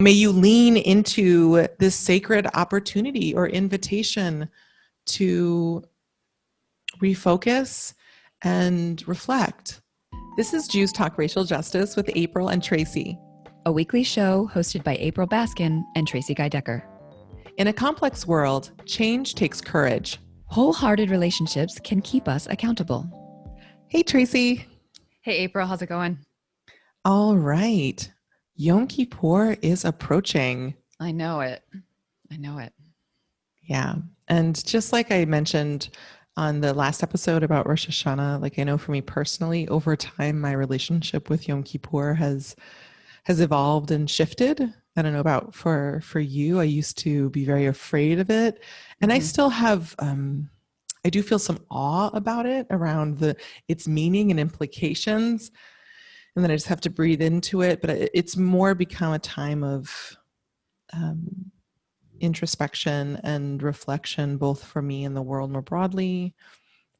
May you lean into this sacred opportunity or invitation to refocus and reflect. This is Jews Talk Racial Justice with April and Tracie, a weekly show hosted by April Baskin and Tracie Guy-Decker. In a complex world, change takes courage. Wholehearted relationships can keep us accountable. Hey, Tracie. Hey, April. How's it going? All right. Yom Kippur is approaching. I know it. Yeah. And just like I mentioned on the last episode about Rosh Hashanah, like I know for me personally, over time, my relationship with Yom Kippur has evolved and shifted. I don't know about for you. I used to be very afraid of it. And I still have, I do feel some awe about it around its meaning and implications. And then I just have to breathe into it. But it's more become a time of introspection and reflection, both for me and the world more broadly.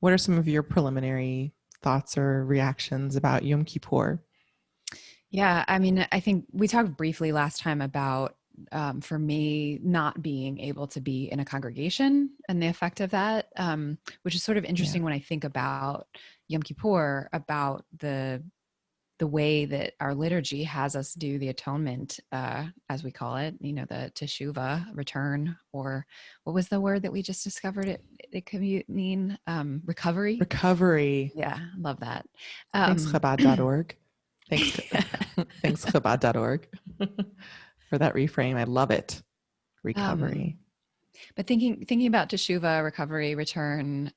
What are some of your preliminary thoughts or reactions about Yom Kippur? Yeah, I mean, I think we talked briefly last time about, for me, not being able to be in a congregation and the effect of that, which is sort of interesting when I think about Yom Kippur, about the way that our liturgy has us do the atonement, as we call it, the teshuvah, return, or what was the word that we just discovered? It could mean recovery. Recovery. Yeah, love that. Thanks, Chabad.org. Thanks, thanks Chabad.org for that reframe. I love it. Recovery. But thinking about teshuvah, recovery, return,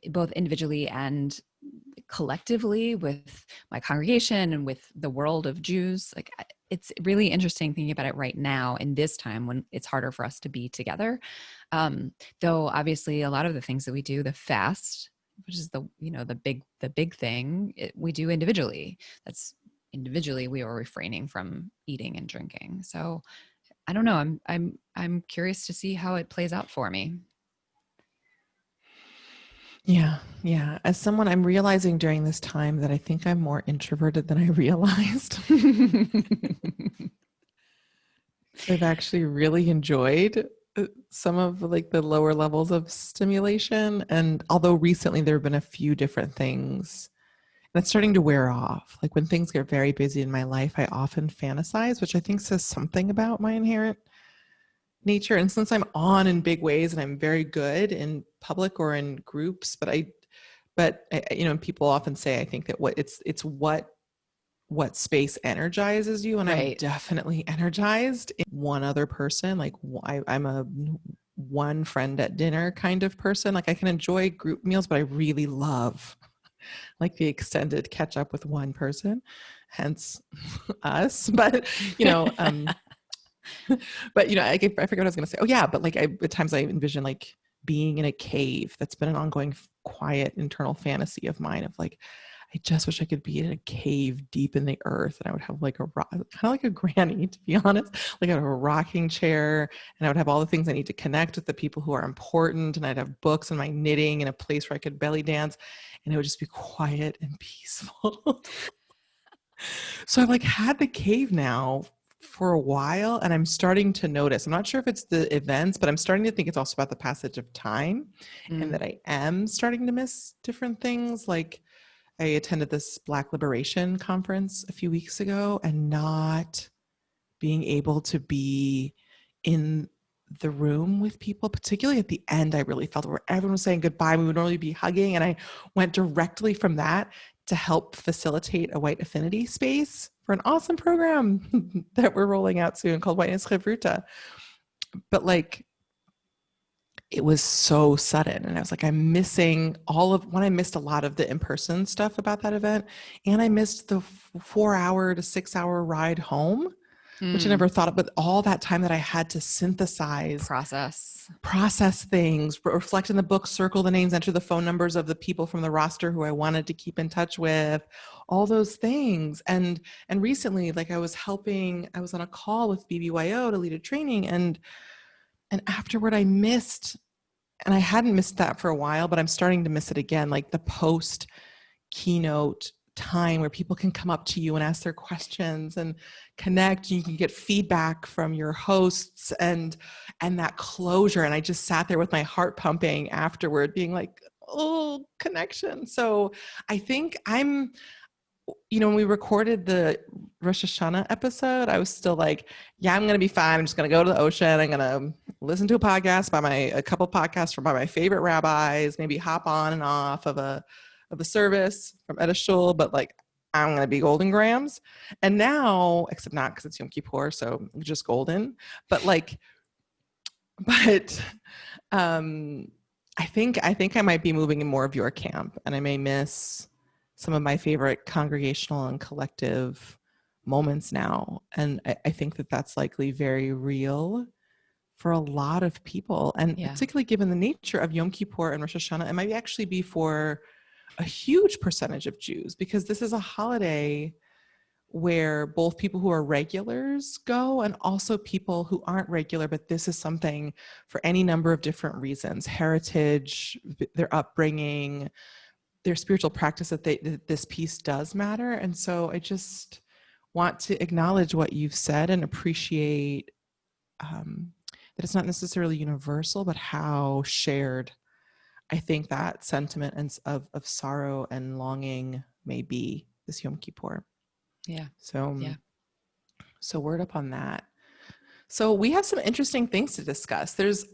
both individually and collectively with my congregation and with the world of Jews, like it's really interesting thinking about it right now in this time when it's harder for us to be together. Though obviously a lot of the things that we do, the fast, which is the big thing, we do individually. That's individually we are refraining from eating and drinking. So I don't know. I'm curious to see how it plays out for me. Yeah. As someone, I'm realizing during this time that I think I'm more introverted than I realized. I've actually really enjoyed some of like the lower levels of stimulation. And although recently there have been a few different things, and it's starting to wear off. Like when things get very busy in my life, I often fantasize, which I think says something about my inherent nature. And since I'm on in big ways and I'm very good in public or in groups, but people often say, I think that it's what space energizes you. And right. I'm definitely energized in one other person. Like I'm a one friend at dinner kind of person. Like I can enjoy group meals, but I really love like the extended catch up with one person, hence us. But, I forget what I was going to say. Oh yeah. But like at times I envision like being in a cave. That's been an ongoing quiet internal fantasy of mine of like, I just wish I could be in a cave deep in the earth and I would have like kind of like a granny, to be honest. Like I would have a rocking chair and I would have all the things I need to connect with the people who are important. And I'd have books and my knitting and a place where I could belly dance and it would just be quiet and peaceful. So I've like had the cave now for a while and I'm starting to notice, I'm not sure if it's the events, but I'm starting to think it's also about the passage of time and that I am starting to miss different things. Like I attended this Black Liberation conference a few weeks ago and not being able to be in the room with people, particularly at the end, I really felt where everyone was saying goodbye. We would normally be hugging. And I went directly from that to help facilitate a white affinity space for an awesome program that we're rolling out soon called Whiteness Chavruta. But like, it was so sudden. And I was like, I'm missing I missed a lot of the in-person stuff about that event. And I missed the 4-hour to 6-hour ride home, which I never thought of, but all that time that I had to synthesize, process things, reflect in the book, circle the names, enter the phone numbers of the people from the roster who I wanted to keep in touch with, all those things. And recently, like I was on a call with BBYO to lead a training and afterward I missed, and I hadn't missed that for a while, but I'm starting to miss it again, like the post keynote time where people can come up to you and ask their questions and connect. You can get feedback from your hosts and that closure. And I just sat there with my heart pumping afterward, being like, oh, connection. So I think when we recorded the Rosh Hashanah episode, I was still like, yeah, I'm going to be fine. I'm just going to go to the ocean. I'm going to listen to a podcast a couple podcasts by my favorite rabbis, maybe hop on and off of a service from Edishul, but like, I'm going to be Golden Grams. And now, except not because it's Yom Kippur, so just golden, but I think I might be moving in more of your camp, and I may miss some of my favorite congregational and collective moments now. And I think that that's likely very real for a lot of people. And particularly given the nature of Yom Kippur and Rosh Hashanah, it might actually be for a huge percentage of Jews, because this is a holiday where both people who are regulars go and also people who aren't regular, but this is something for any number of different reasons: heritage, their upbringing, their spiritual practice, that this piece does matter. And so I just want to acknowledge what you've said and appreciate that it's not necessarily universal, but how shared I think that sentiment of sorrow and longing may be this Yom Kippur. Yeah. So word up on that. So we have some interesting things to discuss. There's,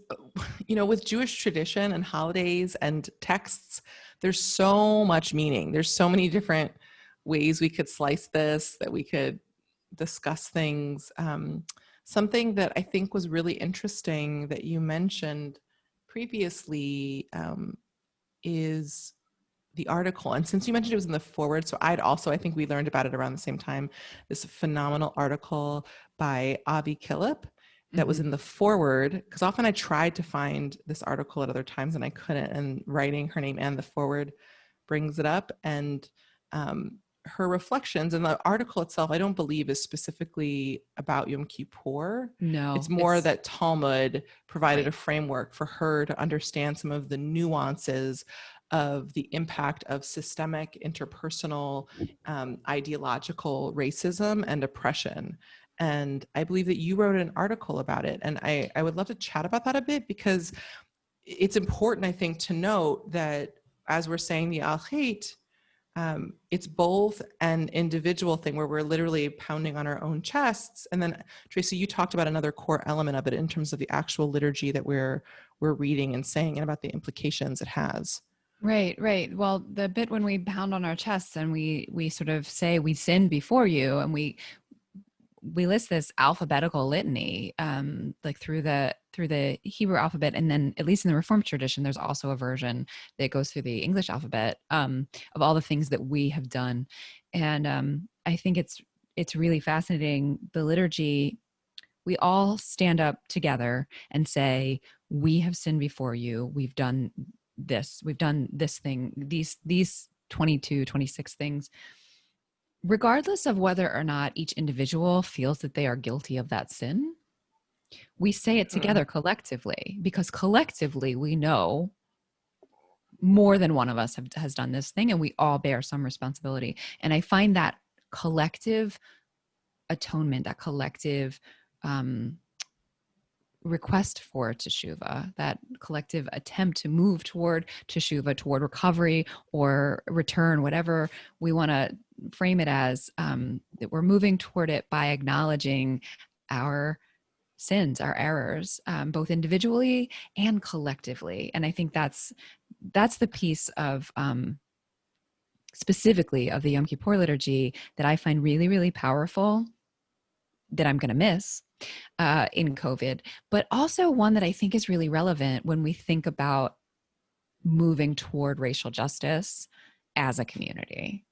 with Jewish tradition and holidays and texts, there's so much meaning. There's so many different ways we could slice this, that we could discuss things. Something that I think was really interesting that you mentioned previously is the article. And since you mentioned it was in the forward, so I think we learned about it around the same time, this phenomenal article by Avi Killip that was in the forward, because often I tried to find this article at other times and I couldn't, and writing her name and the forward brings it up. And her reflections, and the article itself, I don't believe is specifically about Yom Kippur. No. It's more that Talmud provided a framework for her to understand some of the nuances of the impact of systemic, interpersonal, ideological racism and oppression. And I believe that you wrote an article about it. And I would love to chat about that a bit, because it's important, I think, to note that as we're saying the Al-Hait, it's both an individual thing where we're literally pounding on our own chests. And then, Tracie, you talked about another core element of it in terms of the actual liturgy that we're reading and saying, and about the implications it has. Right. Well, the bit when we pound on our chests and we sort of say we sinned before you, and we list this alphabetical litany, like through the Hebrew alphabet, and then at least in the Reformed tradition, there's also a version that goes through the English alphabet of all the things that we have done. And I think it's really fascinating. The liturgy, we all stand up together and say, we have sinned before you. We've done this thing, these 22, 26 things, regardless of whether or not each individual feels that they are guilty of that sin. We say it together collectively, because collectively we know more than one of us has done this thing, and we all bear some responsibility. And I find that collective atonement, that collective request for teshuva, that collective attempt to move toward teshuva, toward recovery or return, whatever we want to frame it as, that we're moving toward it by acknowledging our sins, our errors, both individually and collectively. And I think that's the piece of specifically of the Yom Kippur liturgy that I find really, really powerful, that I'm going to miss in COVID, but also one that I think is really relevant when we think about moving toward racial justice as a community.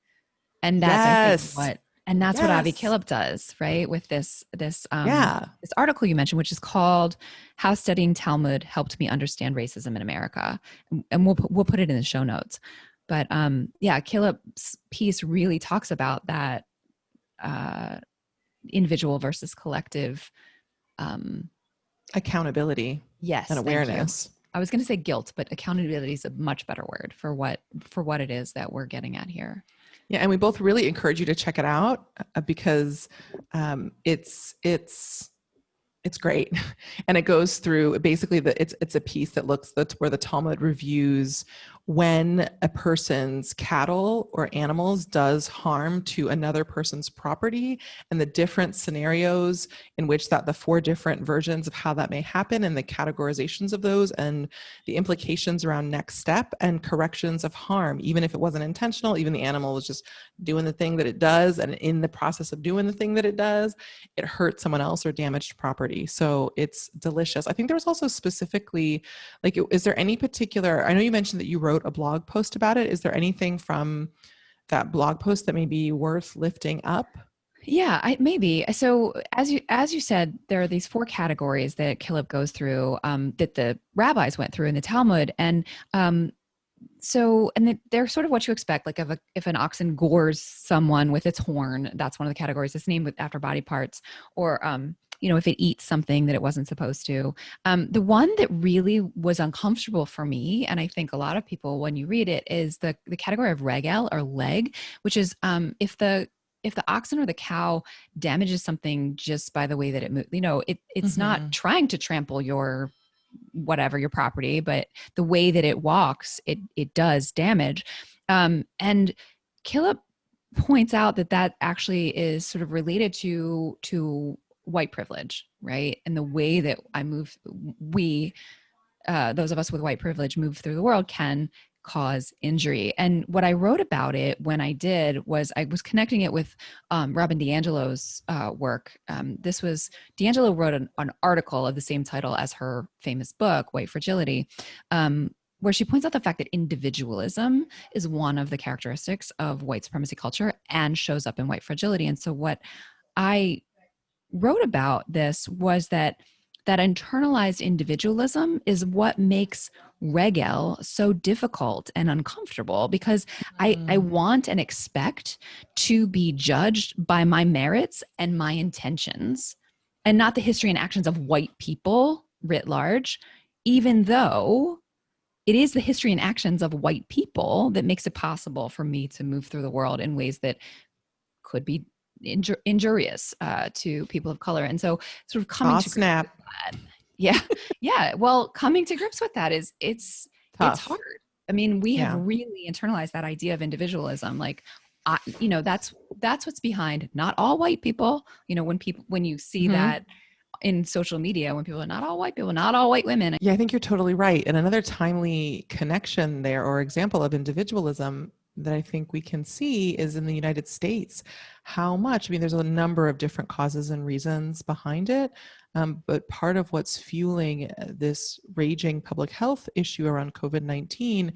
And that's, I think, what Avi Killip does, right? With this article you mentioned, which is called "How Studying Talmud Helped Me Understand Racism in America," and we'll put it in the show notes. But Killip's piece really talks about that individual versus collective accountability. Yes, and awareness. I was going to say guilt, but accountability is a much better word for what it is that we're getting at here. Yeah, and we both really encourage you to check it out because it's great, and it goes through basically it's a piece that's where the Talmud reviews when a person's cattle or animals does harm to another person's property, and the different scenarios in which the four different versions of how that may happen, and the categorizations of those, and the implications around next step and corrections of harm, even if it wasn't intentional, even the animal was just doing the thing that it does, and in the process of doing the thing that it does, it hurt someone else or damaged property. So it's delicious. I think there was also specifically, like, is there any particular, I know you mentioned that you wrote a blog post about it. Is there anything from that blog post that may be worth lifting up? Yeah, maybe. So as you said, there are these four categories that Caleb goes through, that the rabbis went through in the Talmud, and they're sort of what you expect. Like if an oxen gores someone with its horn, that's one of the categories. It's named after body parts, or if it eats something that it wasn't supposed to. The one that really was uncomfortable for me, and I think a lot of people when you read it, is the category of regel or leg, which is if the oxen or the cow damages something just by the way that it moves, it's not trying to trample your property, but the way that it walks, it does damage. And Caleb points out that actually is sort of related to white privilege, right? And the way that those of us with white privilege move through the world can cause injury. And what I wrote about it when I did was I was connecting it with Robin DiAngelo's work. DiAngelo wrote an article of the same title as her famous book, White Fragility, where she points out the fact that individualism is one of the characteristics of white supremacy culture and shows up in white fragility. And so what I wrote about this was that internalized individualism is what makes regel so difficult and uncomfortable, because I want and expect to be judged by my merits and my intentions, and not the history and actions of white people writ large, even though it is the history and actions of white people that makes it possible for me to move through the world in ways that could be injurious to people of color. And so sort of coming to snap. grips with that. Yeah. Well, coming to grips with that is it's hard. I mean, we have really internalized that idea of individualism. Like, that's what's behind not all white people. When you see that in social media, when people are not all white people, not all white women. Yeah, I think you're totally right. And another timely connection there, or example of individualism, that I think we can see is in the United States. How much, there's a number of different causes and reasons behind it. But part of what's fueling this raging public health issue around COVID-19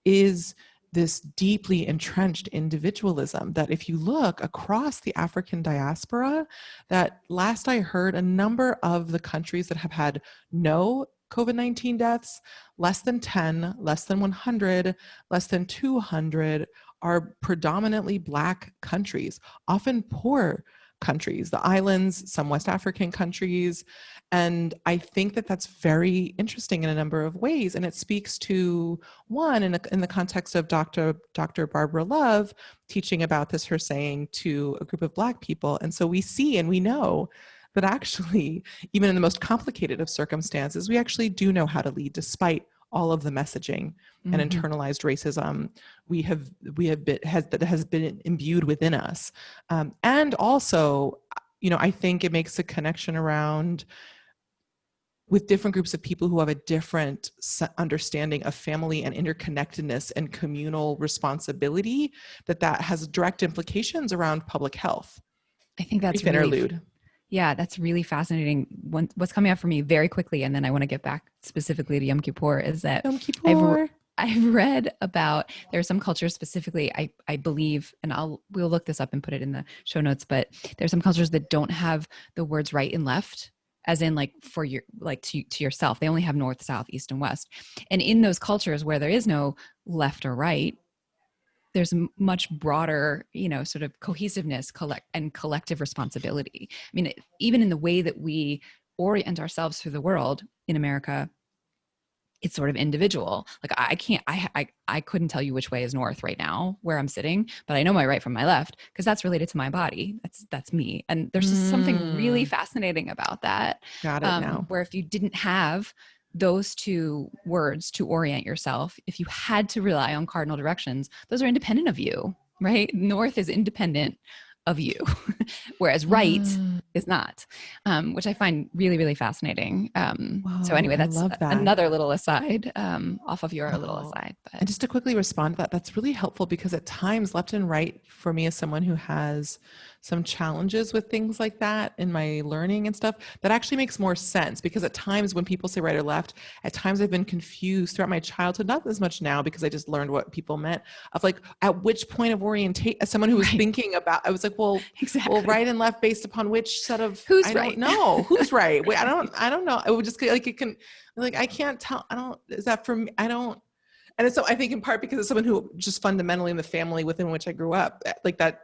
is this deeply entrenched individualism that if you look across the African diaspora, that last I heard, a number of the countries that have had no COVID-19 deaths, less than 10, less than 100, less than 200, are predominantly Black countries, often poor countries, the islands, some West African countries. And I think that that's very interesting in a number of ways. And it speaks to, one, in the context of Dr. Barbara Love teaching about this, her saying to a group of Black people. And so we see and we know that actually, even in the most complicated of circumstances, we actually do know how to lead despite all of the messaging and internalized racism that has been imbued within us. And also, I think it makes a connection around with different groups of people who have a different understanding of family and interconnectedness and communal responsibility, that has direct implications around public health. I think that's interlude. Yeah, that's really fascinating. What's coming up for me very quickly, and then I want to get back specifically to Yom Kippur, is that I've read about, there are some cultures specifically, I believe, and we'll look this up and put it in the show notes, but there's some cultures that don't have the words right and left, as in like for your, like to yourself. They only have north, south, east, and west. And in those cultures where there is no left or right, there's a much broader, sort of cohesiveness, and collective responsibility. Even in the way that we orient ourselves through the world in America, it's sort of individual. Like I can't, I couldn't tell you which way is north right now where I'm sitting, but I know my right from my left because that's related to my body. That's me. And there's just something really fascinating about that. Got it now. Where if you didn't have those two words to orient yourself, if you had to rely on cardinal directions, those are independent of you, right? North is independent of you, whereas right is not, which I find really, really fascinating. So anyway, I that's love that. another little aside off of your little aside. But. And just to quickly respond to that, that's really helpful because at times left and right for me as someone who has some challenges with things like that in my learning and stuff, that actually makes more sense because at times when people say right or left, at times I've been confused throughout my childhood, not as much now because I just learned what people meant of like, at which point of orientation, as someone who was thinking about, I was like, well, well, right and left based upon which set of, who's I right? don't know who's right. Wait, I don't know. It would just like, it can, like, I can't tell. Is that for me? I don't. And it's so I think in part because it's someone who just fundamentally in the family within which I grew up, like that.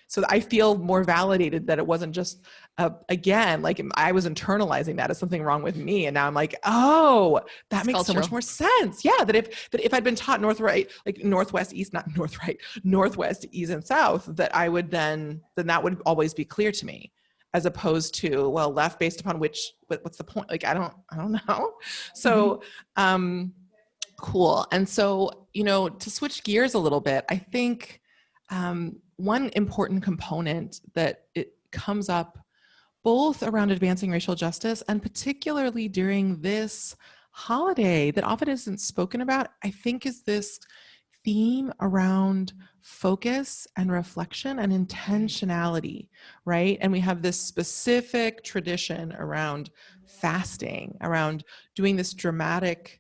So I feel more validated that it wasn't just, again, like I was internalizing that as something wrong with me. And now I'm like, oh, that It's makes cultural. so much more sense. Yeah. That if I'd been taught north, right, like northwest, east, not north, right, northwest, east and south, that I would then that would always be clear to me. As opposed to, well, left based upon which, what's the point? Like, I don't know. So, cool. And so, to switch gears a little bit, I think, one important component that it comes up both around advancing racial justice and particularly during this holiday that often isn't spoken about, I think is this theme around focus and reflection and intentionality, right? And we have this specific tradition around fasting, around doing this dramatic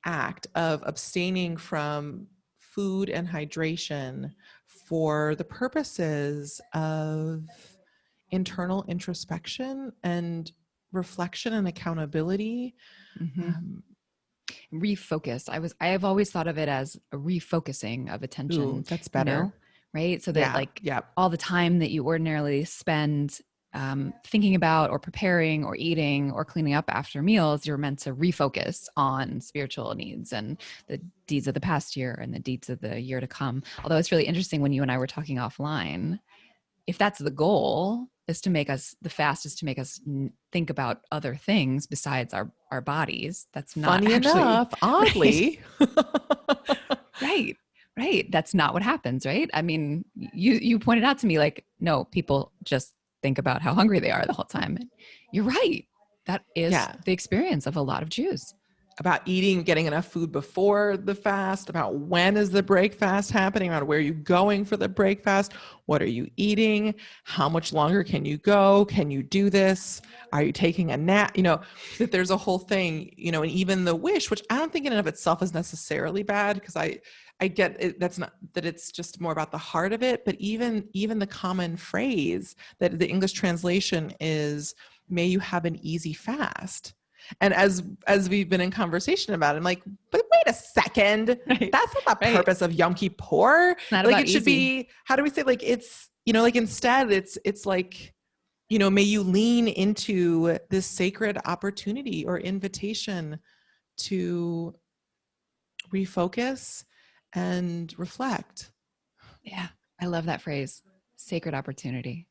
act of abstaining from food and hydration for the purposes of internal introspection and reflection and accountability. Refocus. I have always thought of it as a refocusing of attention. Ooh, that's better. Right? So that all the time that you ordinarily spend thinking about or preparing or eating or cleaning up after meals, you're meant to refocus on spiritual needs and the deeds of the past year and the deeds of the year to come. Although it's really interesting when you and I were talking offline, if that's the goal, is to make us, the fast is to make us think about other things besides our bodies. That's not funny actually, enough, oddly. Right. Right. That's not what happens, right? I mean, you pointed out to me like, no, people just think about how hungry they are the whole time. You're right. That is the experience of a lot of Jews. About eating, getting enough food before the fast, about when is the break fast happening, about where are you going for the break fast, what are you eating, how much longer can you go, can you do this, are you taking a nap, that there's a whole thing, and even the wish, which I don't think in and of itself is necessarily bad, because I get it, that's not, that it's just more about the heart of it, but even the common phrase that the English translation is, may you have an easy fast. And as we've been in conversation about it, I'm like, but wait a second, that's not the purpose of Yom Kippur. Not like about it should easy. be, how do we say, like, it's, like instead it's like, may you lean into this sacred opportunity or invitation to refocus and reflect. Yeah. I love that phrase, sacred opportunity.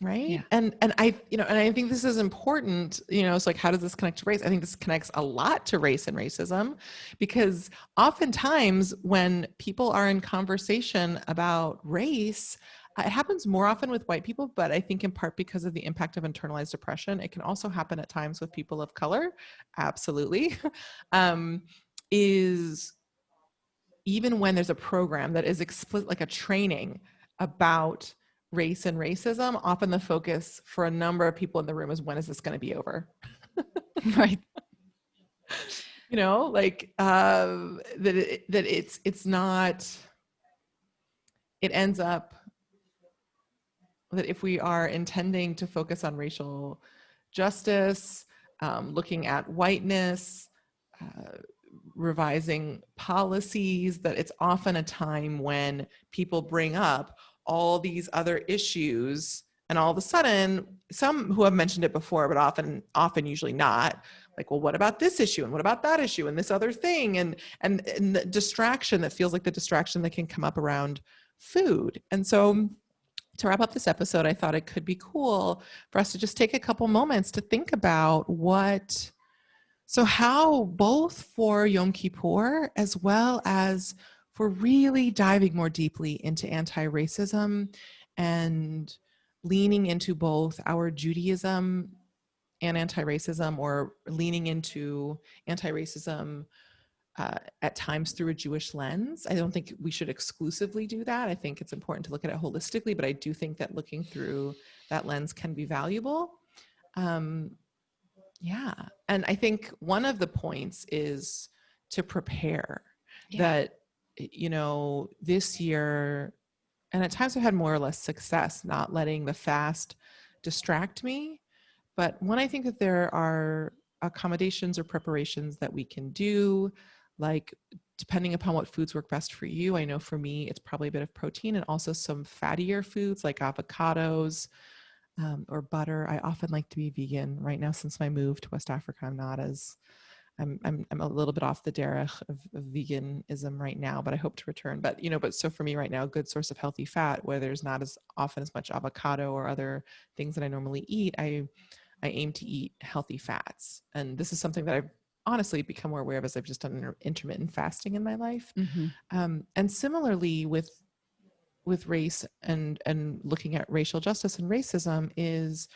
Right. Yeah. And I, and I think this is important, it's like, how does this connect to race? I think this connects a lot to race and racism, because oftentimes when people are in conversation about race, it happens more often with white people, but I think in part because of the impact of internalized oppression, it can also happen at times with people of color. Absolutely. Is even when there's a program that is explicit, like a training about race and racism, often the focus for a number of people in the room is, when is this going to be over? Right. Like that it's not, it ends up that if we are intending to focus on racial justice, looking at whiteness, revising policies, that it's often a time when people bring up all these other issues And all of a sudden, some who have mentioned it before, but often usually not, like, well, what about this issue? And what about that issue? And this other thing? And the distraction that feels like the distraction that can come up around food. And so to wrap up this episode, I thought it could be cool for us to just take a couple moments to think about how both for Yom Kippur, as well as for really diving more deeply into anti-racism and leaning into both our Judaism and anti-racism, or leaning into anti-racism at times through a Jewish lens. I don't think we should exclusively do that. I think it's important to look at it holistically, but I do think that looking through that lens can be valuable. Yeah. And I think one of the points is to prepare that, this year, and at times I've had more or less success not letting the fast distract me. But when I think that there are accommodations or preparations that we can do, like depending upon what foods work best for you, I know for me, it's probably a bit of protein and also some fattier foods like avocados, or butter. I often like to be vegan. Right now, since my move to West Africa, I'm a little bit off the derech of veganism right now, but I hope to return. But so for me right now, a good source of healthy fat where there's not as often as much avocado or other things that I normally eat. I aim to eat healthy fats, and this is something that I've honestly become more aware of as I've just done intermittent fasting in my life. And similarly with race and looking at racial justice and racism is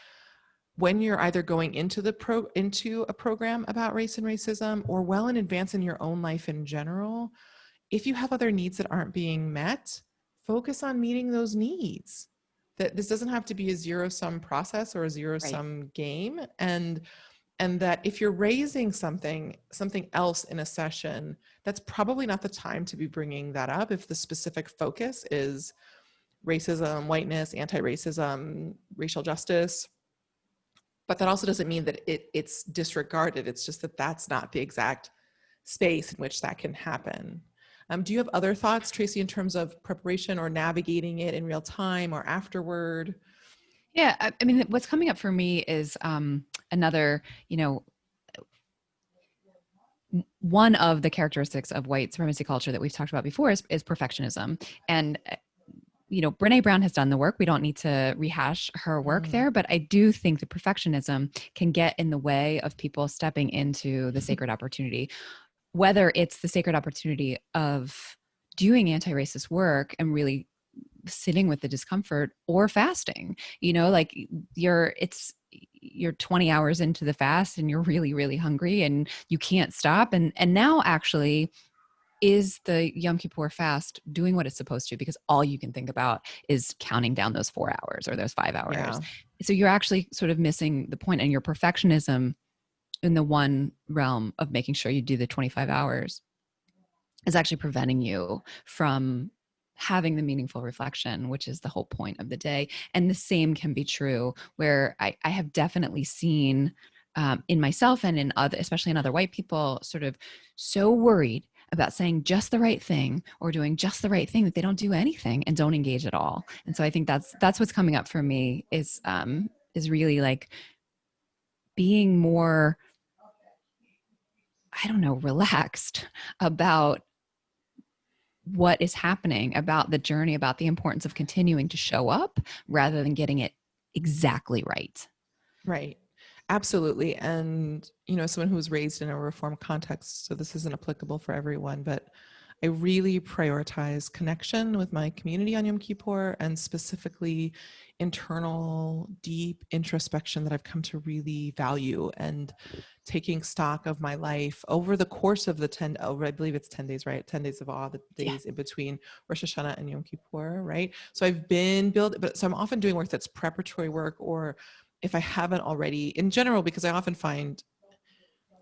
when you're either going into a program about race and racism, or well in advance in your own life in general, if you have other needs that aren't being met, focus on meeting those needs. That this doesn't have to be a zero-sum process or a zero-sum game, and that if you're raising something else in a session, that's probably not the time to be bringing that up if the specific focus is racism, whiteness, anti-racism, racial justice. But that also doesn't mean that it's disregarded. It's just that that's not the exact space in which that can happen. Do you have other thoughts, Tracie, in terms of preparation or navigating it in real time or afterward? Yeah, I mean, what's coming up for me is another, one of the characteristics of white supremacy culture that we've talked about before is perfectionism. And Brene Brown has done the work. We don't need to rehash her work there, but I do think that perfectionism can get in the way of people stepping into the sacred opportunity, whether it's the sacred opportunity of doing anti-racist work and really sitting with the discomfort, or fasting. Like you're 20 hours into the fast and you're really, really hungry and you can't stop. And now actually, is the Yom Kippur fast doing what it's supposed to? Because all you can think about is counting down those 4 hours or those 5 hours. Yeah. So you're actually sort of missing the point, and your perfectionism in the one realm of making sure you do the 25 hours is actually preventing you from having the meaningful reflection, which is the whole point of the day. And the same can be true where I have definitely seen in myself and in other, especially in other white people, sort of so worried about saying just the right thing or doing just the right thing that they don't do anything and don't engage at all. And so I think that's what's coming up for me is really like being more, I don't know, relaxed about what is happening, about the journey, about the importance of continuing to show up rather than getting it exactly right. Right. Absolutely. And, someone who was raised in a Reform context, so this isn't applicable for everyone, but I really prioritize connection with my community on Yom Kippur, and specifically internal, deep introspection that I've come to really value, and taking stock of my life over the course of the I believe it's 10 days, right? 10 days of awe, the days in between Rosh Hashanah and Yom Kippur, right? So I've been so I'm often doing work that's preparatory work, or if I haven't already, in general, because I often find,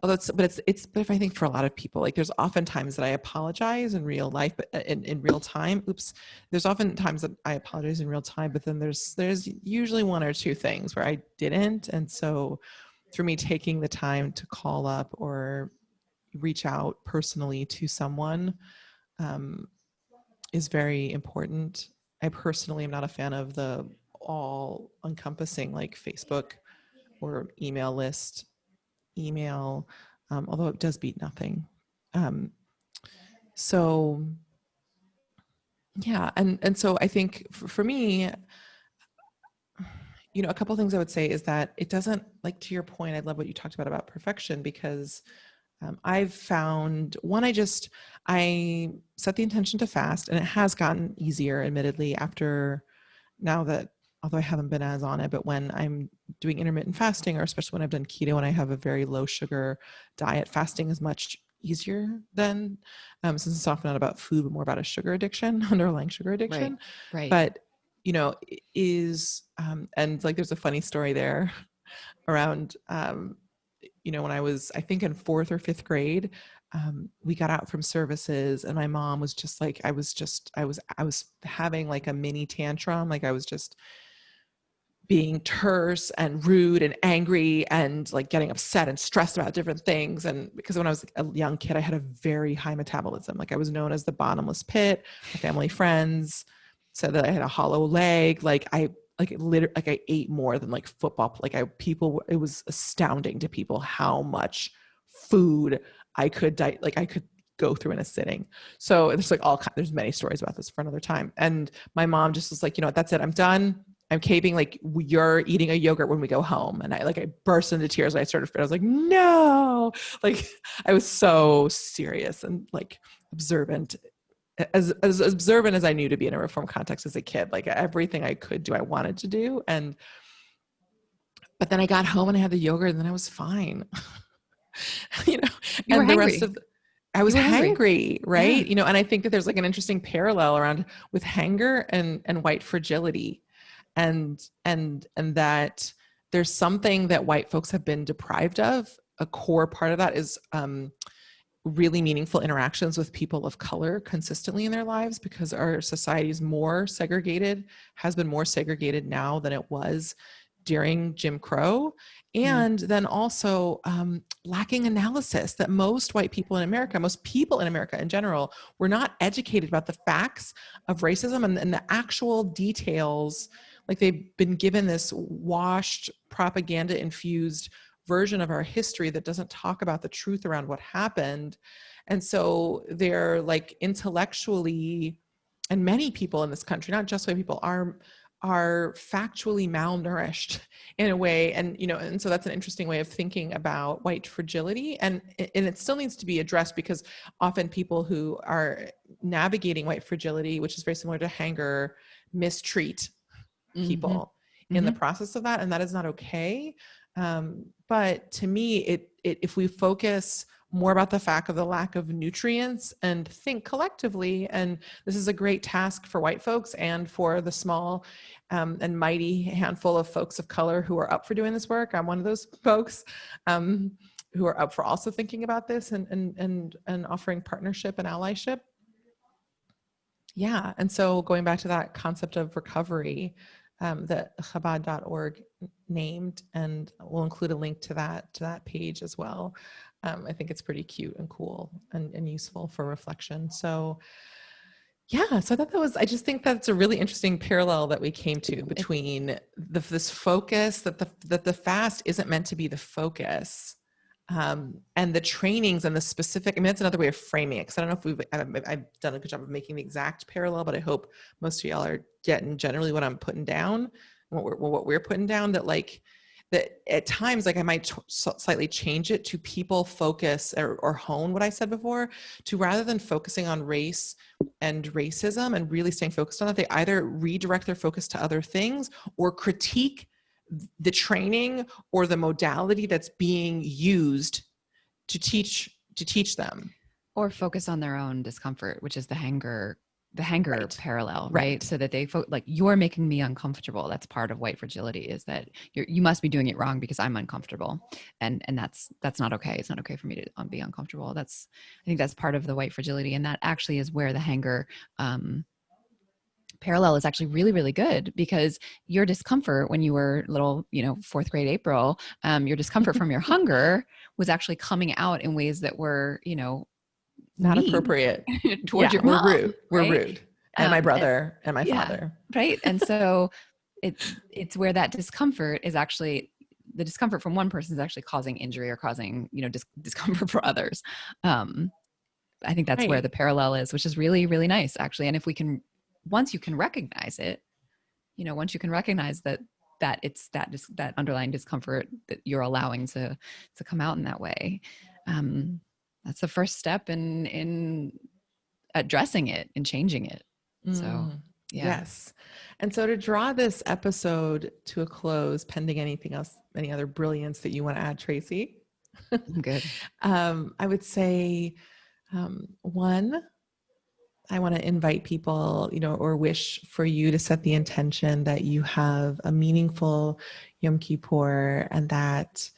but if I think for a lot of people, like there's often times that I apologize in real life, but in real time, there's often times that I apologize in real time, but then there's usually one or two things where I didn't. And so for me, taking the time to call up or reach out personally to someone is very important. I personally am not a fan of the all encompassing, like Facebook or email list, email, although it does beat nothing. So yeah. And so I think for me, a couple of things I would say is that it doesn't, like, to your point, I love what you talked about perfection, because I've found I set the intention to fast, and it has gotten easier, admittedly, now that, although I haven't been as on it, but when I'm doing intermittent fasting, or especially when I've done keto and I have a very low sugar diet, fasting is much easier than, since it's often not about food, but more about a sugar addiction, underlying sugar addiction. Right. But, and like, there's a funny story there around, when I was, I think, in 4th or 5th grade, we got out from services, and my mom was just like, I was having like a mini tantrum. Like, I was just being terse and rude and angry and like getting upset and stressed about different things. And because when I was a young kid, I had a very high metabolism. Like, I was known as the bottomless pit. My family friends said that I had a hollow leg. I ate more than like football. It was astounding to people how much food I could I could go through in a sitting. So there's there's many stories about this for another time. And my mom just was like, you know what, that's it. I'm done. I'm caving. Like, you're eating a yogurt when we go home. And I burst into tears. And I was like, no, like, I was so serious and like observant, as observant as I knew to be in a reform context as a kid. Like, everything I could do, I wanted to do. But then I got home and I had the yogurt, and then I was fine. You and were the hangry. rest of I was hangry, right? Yeah. And I think that there's like an interesting parallel around with hunger and white fragility, and that there's something that white folks have been deprived of. A core part of that is really meaningful interactions with people of color consistently in their lives, because our society is has been more segregated now than it was during Jim Crow. And then also lacking analysis, that most people in America in general, were not educated about the facts of racism and the actual details. Like, they've been given this washed, propaganda infused version of our history that doesn't talk about the truth around what happened. And so they're like, intellectually, and many people in this country, not just white people, are factually malnourished in a way. And so that's an interesting way of thinking about white fragility. And it still needs to be addressed, because often people who are navigating white fragility, which is very similar to hunger, mistreat people in the process of that. And that is not okay. But to me, if we focus more about the fact of the lack of nutrients and think collectively, and this is a great task for white folks and for the small and mighty handful of folks of color who are up for doing this work. I'm one of those folks who are up for also thinking about this and offering partnership and allyship. Yeah. And so going back to that concept of recovery that Chabad.org named, and we'll include a link to that page as well. I think it's pretty cute and cool and useful for reflection. So yeah, so I just think that's a really interesting parallel that we came to between this focus that the fast isn't meant to be the focus. And the trainings and the specific, that's another way of framing it. Cause I don't know if I've done a good job of making the exact parallel, but I hope most of y'all are getting generally what I'm putting down, what we're putting down, that at times, like, I might slightly change it to people focus or hone what I said before, to rather than focusing on race and racism and really staying focused on that, they either redirect their focus to other things or critique the training or the modality that's being used to teach them, or focus on their own discomfort, which is the hanger Right. parallel, right? So that they like, you're making me uncomfortable. That's part of white fragility, is that you must be doing it wrong because I'm uncomfortable, and that's not okay. It's not okay for me to be uncomfortable. I think that's part of the white fragility, and that actually is where the hanger parallel is actually really, really good, because your discomfort when you were little, 4th grade April, your discomfort from your hunger was actually coming out in ways that were, not mean appropriate towards your mom. We're rude. And my brother and my yeah, father. right. And so it's where that discomfort is actually, the discomfort from one person is actually causing injury or causing, discomfort for others. I think that's where Right. the parallel is, which is really, really nice, actually. And if we can, once you can recognize it, once you can recognize that it's that underlying discomfort that you're allowing to come out in that way, that's the first step in addressing it and changing it. So, yeah. Yes. And so to draw this episode to a close, pending anything else, any other brilliance that you want to add, Tracie, I'm good. I would say, one, I want to invite people, or wish for you to set the intention that you have a meaningful Yom Kippur, and that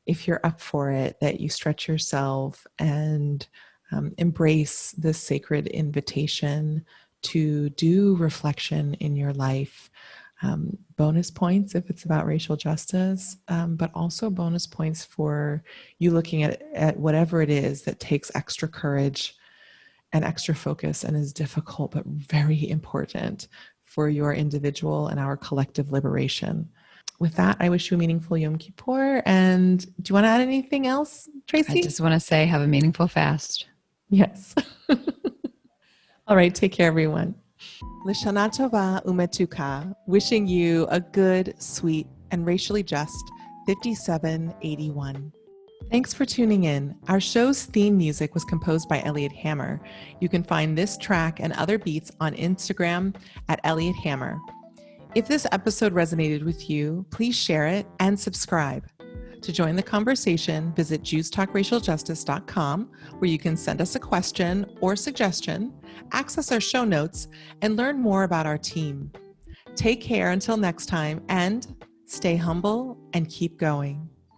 if you're up for it, that you stretch yourself and embrace this sacred invitation to do reflection in your life. Bonus points if it's about racial justice, but also bonus points for you looking at whatever it is that takes extra courage and extra focus and is difficult, but very important for your individual and our collective liberation. With that, I wish you a meaningful Yom Kippur. And do you want to add anything else, Tracie? I just want to say, have a meaningful fast. Yes. All right. Take care, everyone. Lishana Tova Umetuka, wishing you a good, sweet, and racially just 5781. Thanks for tuning in. Our show's theme music was composed by Elliot Hammer. You can find this track and other beats on Instagram at Elliot Hammer. If this episode resonated with you, please share it and subscribe. To join the conversation, visit JewsTalkRacialJustice.com, where you can send us a question or suggestion, access our show notes, and learn more about our team. Take care until next time, and stay humble and keep going.